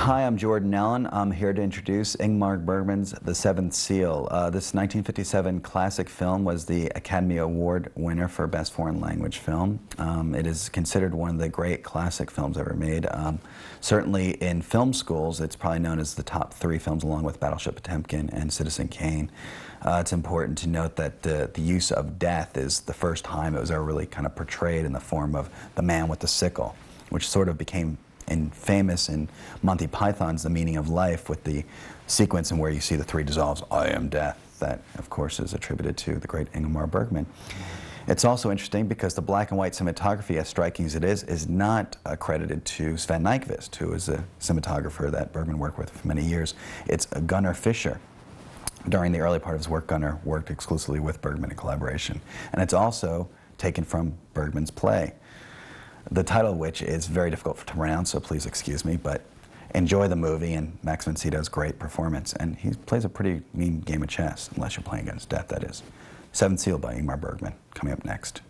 Hi, I'm Jordan Allen. I'm here to introduce Ingmar Bergman's The Seventh Seal. This 1957 classic film was the Academy Award winner for Best Foreign Language Film. It is considered one of the great classic films ever made. Certainly in film schools, it's probably known as the top 3 films along with Battleship Potemkin and Citizen Kane. It's important to note that the use of death is the first time it was ever really kind of portrayed in the form of the man with the sickle, which sort of became famous in Monty Python's The Meaning of Life with the sequence in where you see the 3 dissolves, I am death. That, of course, is attributed to the great Ingmar Bergman. It's also interesting because the black and white cinematography, as striking as it is not credited to Sven Nykvist, who is a cinematographer that Bergman worked with for many years. It's Gunnar Fischer. During the early part of his work, Gunnar worked exclusively with Bergman in collaboration. And it's also taken from Bergman's play, the title of which is very difficult to pronounce, so please excuse me, but enjoy the movie and Max von Sydow's great performance. And he plays a pretty mean game of chess, unless you're playing against death, that is. Seventh Seal by Ingmar Bergman, coming up next.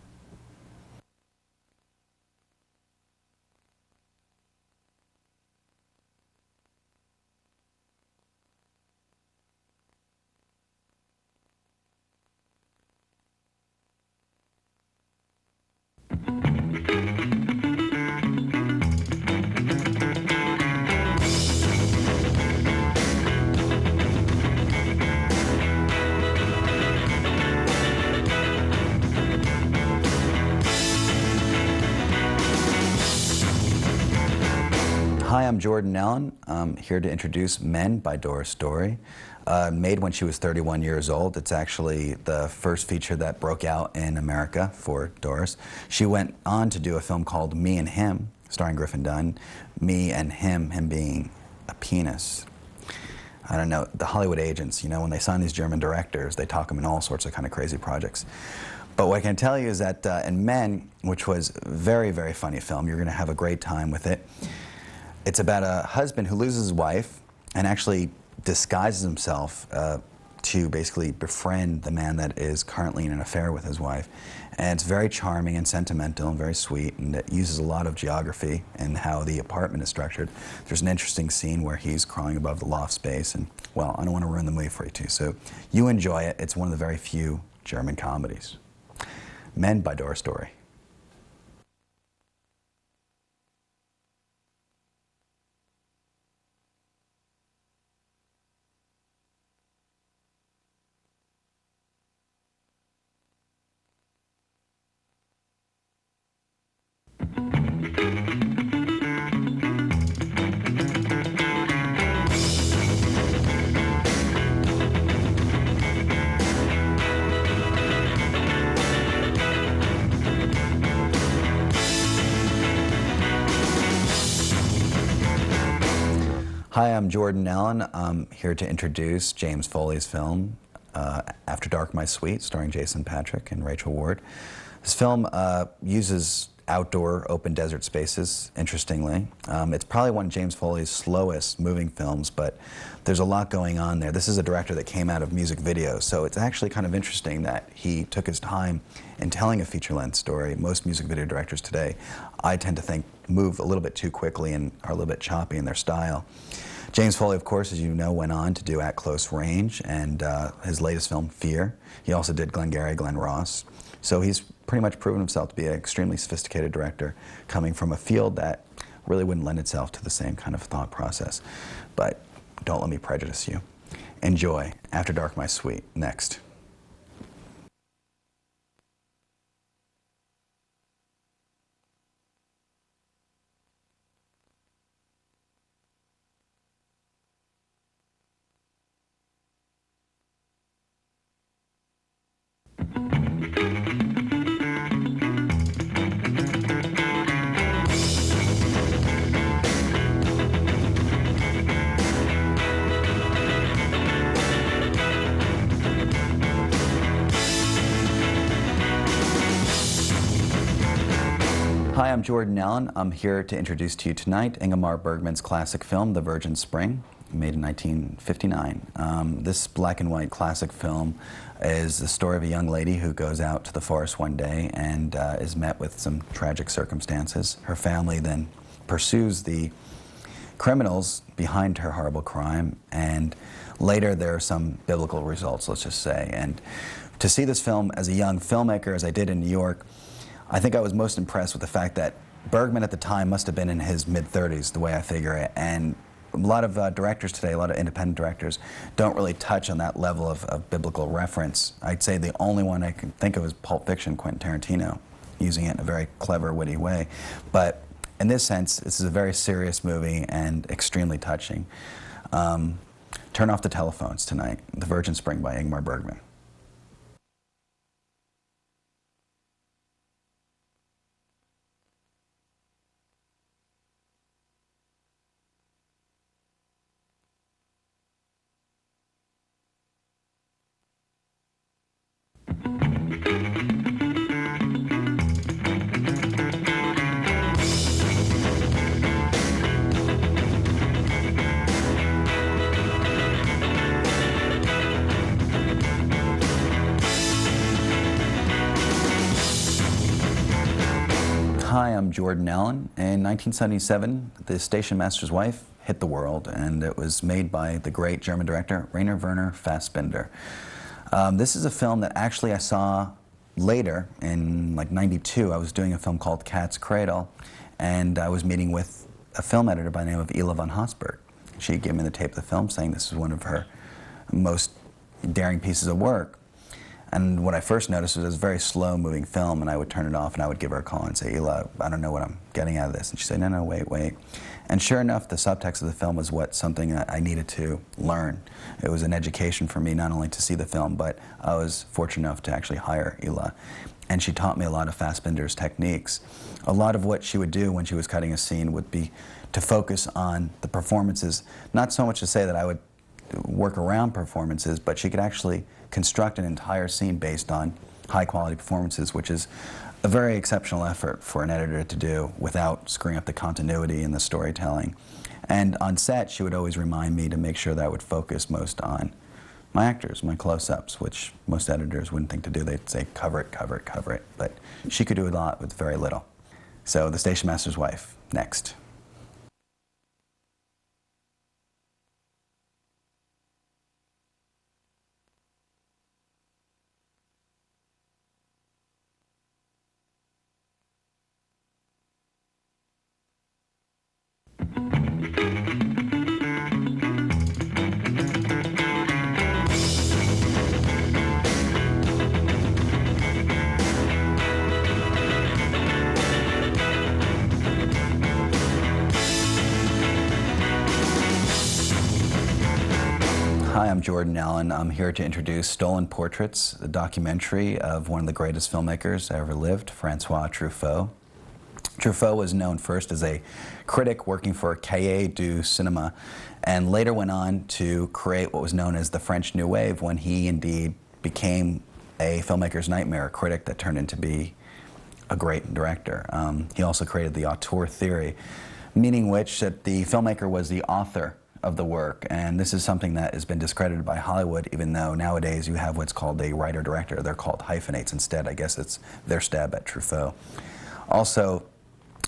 Hi, I'm Jordan Allen. I'm here to introduce Men by Doris Story. Made when she was 31 years old. It's actually the first feature that broke out in America for Doris. She went on to do a film called Me and Him, starring Griffin Dunne. Me and him being a penis. I don't know, the Hollywood agents, you know, when they sign these German directors, they talk them in all sorts of kind of crazy projects. But what I can tell you is that in Men, which was a very, very funny film, you're going to have a great time with it. It's about a husband who loses his wife and actually disguises himself to basically befriend the man that is currently in an affair with his wife. And it's very charming and sentimental and very sweet, and it uses a lot of geography and how the apartment is structured. There's an interesting scene where he's crawling above the loft space, and, well, I don't want to ruin the movie for you too, so you enjoy it. It's one of the very few German comedies. Men by Doris Story. Hi, I'm Jordan Allen. I'm here to introduce James Foley's film, After Dark My Sweet, starring Jason Patric and Rachel Ward. This film uses outdoor, open desert spaces, interestingly. It's probably one of James Foley's slowest moving films, but there's a lot going on there. This is a director that came out of music videos, so it's actually kind of interesting that he took his time in telling a feature-length story. Most music video directors today, I tend to think, move a little bit too quickly and are a little bit choppy in their style. James Foley, of course, as you know, went on to do At Close Range and his latest film, Fear. He also did Glengarry Glen Ross. So he's pretty much proven himself to be an extremely sophisticated director coming from a field that really wouldn't lend itself to the same kind of thought process. But don't let me prejudice you. Enjoy After Dark My Sweet. Next. Hi, I'm Jordan Allen. I'm here to introduce to you tonight Ingmar Bergman's classic film, The Virgin Spring, made in 1959. This black and white classic film is the story of a young lady who goes out to the forest one day and is met with some tragic circumstances. Her family then pursues the criminals behind her horrible crime, and later there are some biblical results, let's just say. And to see this film as a young filmmaker, as I did in New York, I think I was most impressed with the fact that Bergman at the time must have been in his mid-30s, the way I figure it, and a lot of directors today, a lot of independent directors, don't really touch on that level of biblical reference. I'd say the only one I can think of is Pulp Fiction, Quentin Tarantino, using it in a very clever, witty way. But in this sense, this is a very serious movie and extremely touching. Turn Off the Telephones tonight, The Virgin Spring by Ingmar Bergman. Hi, I'm Jordan Allen. In 1977, The Station Master's Wife hit the world, and it was made by the great German director Rainer Werner Fassbinder. This is a film that actually I saw later in like '92. I was doing a film called Cat's Cradle, and I was meeting with a film editor by the name of Ela von Hosberg. She gave me the tape of the film saying this is one of her most daring pieces of work. And what I first noticed was it was a very slow-moving film, and I would turn it off and I would give her a call and say, Ela, I don't know what I'm getting out of this. And she'd say, no, wait. And sure enough, the subtext of the film was something that I needed to learn. It was an education for me, not only to see the film, but I was fortunate enough to actually hire Ela. And she taught me a lot of Fassbinder's techniques. A lot of what she would do when she was cutting a scene would be to focus on the performances, not so much to say that I would work around performances, but she could actually construct an entire scene based on high-quality performances, which is a very exceptional effort for an editor to do without screwing up the continuity and the storytelling. And on set, she would always remind me to make sure that I would focus most on my actors, my close-ups, which most editors wouldn't think to do. They'd say, cover it, cover it, cover it. But she could do a lot with very little. So, The Station Master's Wife, next. Hi, I'm Jordan Allen. I'm here to introduce Stolen Portraits, the documentary of one of the greatest filmmakers that ever lived, Francois Truffaut. Truffaut was known first as a critic working for Cahiers du Cinéma, and later went on to create what was known as the French New Wave, when he indeed became a filmmaker's nightmare, a critic that turned into be a great director. He also created the auteur theory, meaning which that the filmmaker was the author of the work, and this is something that has been discredited by Hollywood, even though nowadays you have what's called a writer-director. They're called hyphenates instead. I guess it's their stab at Truffaut. Also,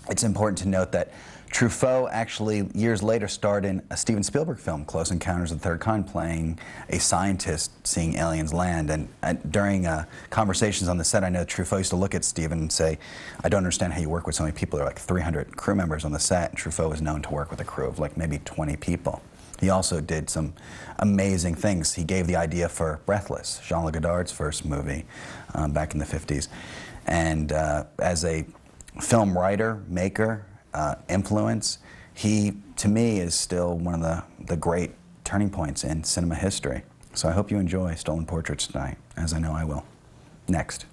it's important to note that Truffaut actually years later starred in a Steven Spielberg film, Close Encounters of the Third Kind, playing a scientist seeing aliens land. And during conversations on the set, I know Truffaut used to look at Steven and say, I don't understand how you work with so many people. There are like 300 crew members on the set, and Truffaut was known to work with a crew of like maybe 20 people. He also did some amazing things. He gave the idea for Breathless, Jean-Luc Godard's first movie back in the 50s. And as a film writer, maker, influence, he, to me, is still one of the great turning points in cinema history. So I hope you enjoy Stolen Portraits tonight, as I know I will. Next.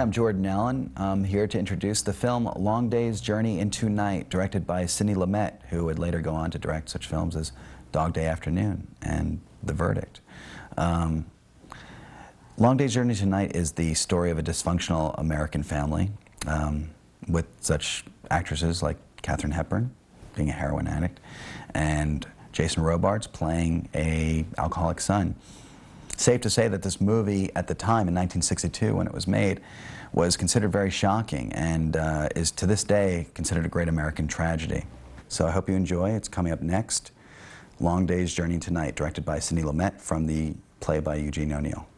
I'm Jordan Allen. I'm here to introduce the film Long Day's Journey into Night, directed by Sidney Lumet, who would later go on to direct such films as Dog Day Afternoon and The Verdict. Long Day's Journey to Night is the story of a dysfunctional American family with such actresses like Katharine Hepburn, being a heroin addict, and Jason Robards playing an alcoholic son. Safe to say that this movie, at the time, in 1962, when it was made, was considered very shocking and is, to this day, considered a great American tragedy. So I hope you enjoy. It's coming up next. Long Day's Journey to Night, directed by Sidney Lumet, from the play by Eugene O'Neill.